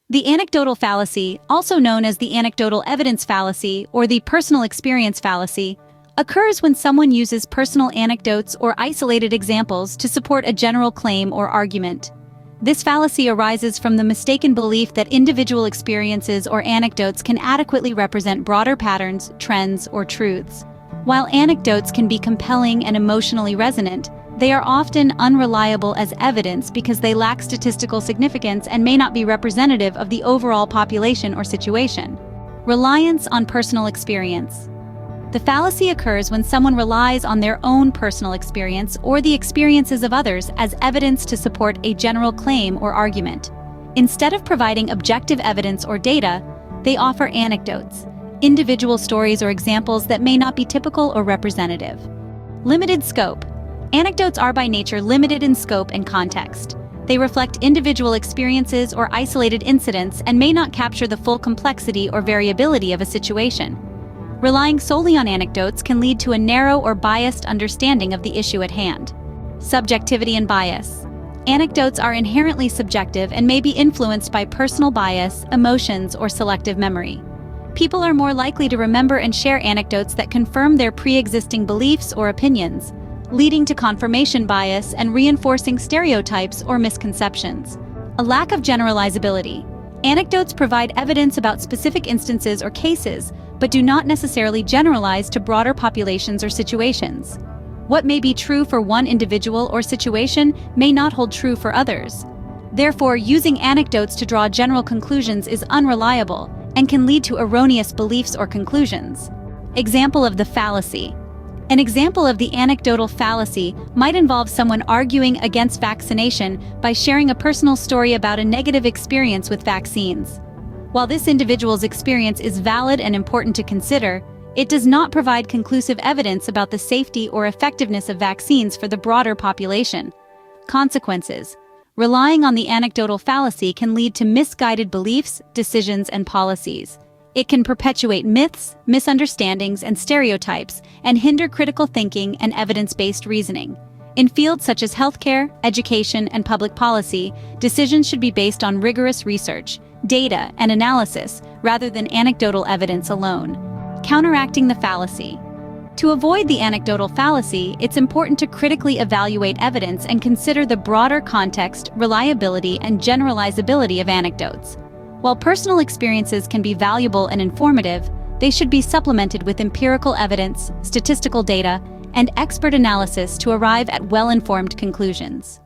The anecdotal fallacy, also known as the anecdotal evidence fallacy or the personal experience fallacy, occurs when someone uses personal anecdotes or isolated examples to support a general claim or argument. This fallacy arises from the mistaken belief that individual experiences or anecdotes can adequately represent broader patterns, trends, or truths. While anecdotes can be compelling and emotionally resonant, they are often unreliable as evidence because they lack statistical significance and may not be representative of the overall population or situation. Reliance on personal experience. The fallacy occurs when someone relies on their own personal experience or the experiences of others as evidence to support a general claim or argument. Instead of providing objective evidence or data, they offer anecdotes, individual stories or examples that may not be typical or representative. Limited scope. Anecdotes are by nature limited in scope and context. They reflect individual experiences or isolated incidents and may not capture the full complexity or variability of a situation. Relying solely on anecdotes can lead to a narrow or biased understanding of the issue at hand. Subjectivity and bias. Anecdotes are inherently subjective and may be influenced by personal bias, emotions, or selective memory. People are more likely to remember and share anecdotes that confirm their pre-existing beliefs or opinions, leading to confirmation bias and reinforcing stereotypes or misconceptions. A lack of generalizability. Anecdotes provide evidence about specific instances or cases, but do not necessarily generalize to broader populations or situations. What may be true for one individual or situation may not hold true for others. Therefore, using anecdotes to draw general conclusions is unreliable and can lead to erroneous beliefs or conclusions. Example of the fallacy. An example of the anecdotal fallacy might involve someone arguing against vaccination by sharing a personal story about a negative experience with vaccines. While this individual's experience is valid and important to consider, it does not provide conclusive evidence about the safety or effectiveness of vaccines for the broader population. Consequences. Relying on the anecdotal fallacy can lead to misguided beliefs, decisions, and policies. It can perpetuate myths, misunderstandings, and stereotypes, and hinder critical thinking and evidence-based reasoning. In fields such as healthcare, education, and public policy, decisions should be based on rigorous research, data, and analysis, rather than anecdotal evidence alone. Counteracting the fallacy. To avoid the anecdotal fallacy, it's important to critically evaluate evidence and consider the broader context, reliability, and generalizability of anecdotes. While personal experiences can be valuable and informative, they should be supplemented with empirical evidence, statistical data, and expert analysis to arrive at well-informed conclusions.